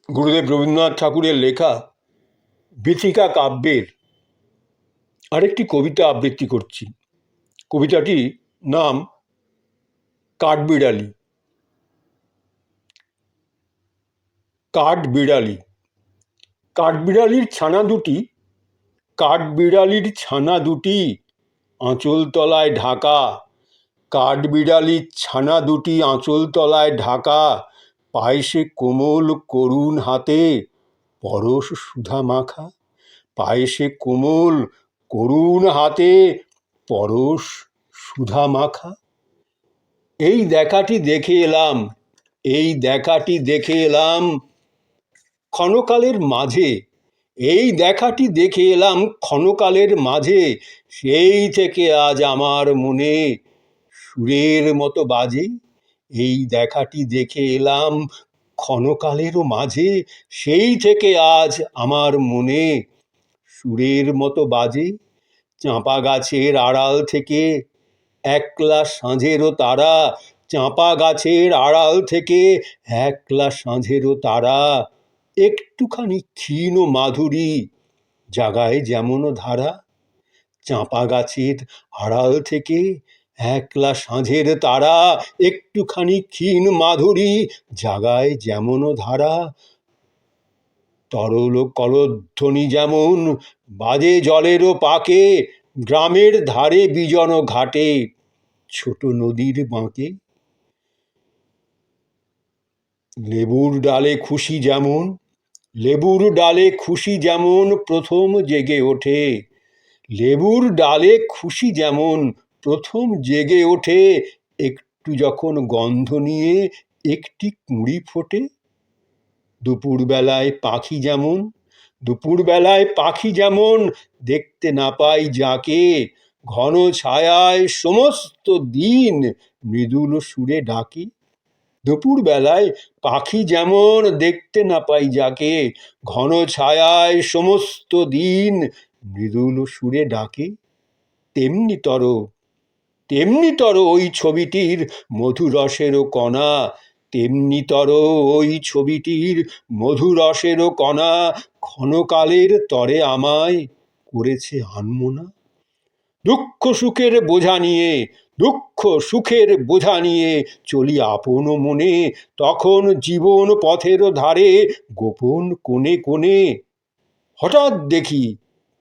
গুরুদেব রবীন্দ্রনাথ ঠাকুরের লেখা বীথিকা কাব্যের আরেকটি কবিতা আবৃত্তি করছি। কবিতাটির নাম কাঠবিড়ালি। কাঠবিড়ালি। কাঠবিড়ালির ছানা দুটি, কাঠবিড়ালির ছানা দুটি আঁচল তলায় ঢাকা। কাঠবিড়ালির ছানা দুটি আঁচল তলায় ঢাকা। পায় সে কোমল করুণ হাতে পরশ সুধা মাখা। পায় সে কোমল করুণ হাতে পরশ সুধা মাখা। এই দেখাটি দেখে এলাম, এই দেখাটি দেখে এলাম ক্ষণকালের মাঝে। এই দেখাটি দেখে এলাম ক্ষণকালের মাঝে। সেই থেকে আজ আমার মনে সুরের মতো বাজে। এই দেখাটি দেখে এলাম ক্ষণকালেরও মাঝে। সেই থেকে আজ আমার মনে সুরের মতো বাজে। চাঁপা গাছের আড়াল থেকে একলা সাঁঝেরও তারা। চাঁপা গাছের আড়াল থেকে একলা সাঁঝেরও তারা। একটুখানি ক্ষীণ মাধুরী জাগায় যেমন ধারা। চাঁপা গাছের আড়াল থেকে একলা সাঁঝের তারা। একটুখানি ক্ষীণ মাধুরী জাগায় যেমন ধারা। তরল কলধ্বনি যেমন বাজে জলেরও পাকে। গ্রামের ধারে বিজন ঘাটে ছোট নদীর বাঁকে। লেবুর ডালে খুশি যেমন, লেবুর ডালে খুশি যেমন প্রথম জেগে ওঠে। লেবুর ডালে খুশি যেমন প্রথম জেগে ওঠে। একটু যখন গন্ধ নিয়ে একটি কুঁড়ি ফোটে। দুপুরবেলায় পাখি যেমন, দুপুরবেলায় পাখি যেমন দেখতে না পাই যাকে। ঘন ছায়ায় সমস্ত দিন মৃদুল সুরে ডাকে। দুপুরবেলায় পাখি যেমন দেখতে না পাই যাকে। ঘন ছায়ায় সমস্ত দিন মৃদুল সুরে ডাকে। তেমনিতর ওই ছবিটির মধুরসেরও কণা। তেমনিতর ওই ছবিটির মধুরসেরও কণা ক্ষণকালের তরে আমায় করেছে আনমনা। দুঃখ সুখের বোঝা নিয়ে, দুঃখ সুখের বোঝা নিয়ে চলি আপন মনে। তখন জীবন পথের ধারে গোপন কোণে কোণে হঠাৎ দেখি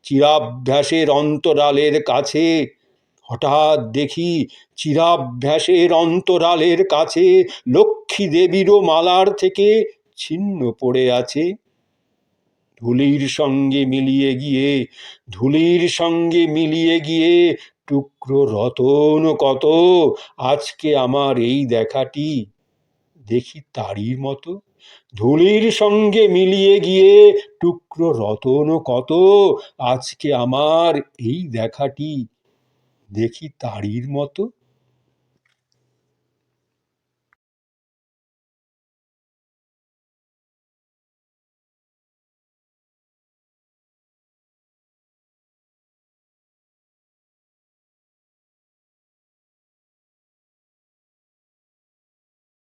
চিরাভ্যাসের অন্তরালের কাছে। হঠাৎ দেখি চিরাভ্যাসের অন্তরালের কাছে লক্ষ্মী দেবীরও মালার থেকে ছিন্ন পড়ে আছে। ধুলির সঙ্গে মিলিয়ে গিয়ে, ধুলির সঙ্গে মিলিয়ে গিয়ে টুকরো রতন কত। আজকে আমার এই দেখাটি দেখি তারই মতো। ধুলির সঙ্গে মিলিয়ে গিয়ে টুকরো রতন কত। আজকে আমার এই দেখাটি দেখি তারই মতো।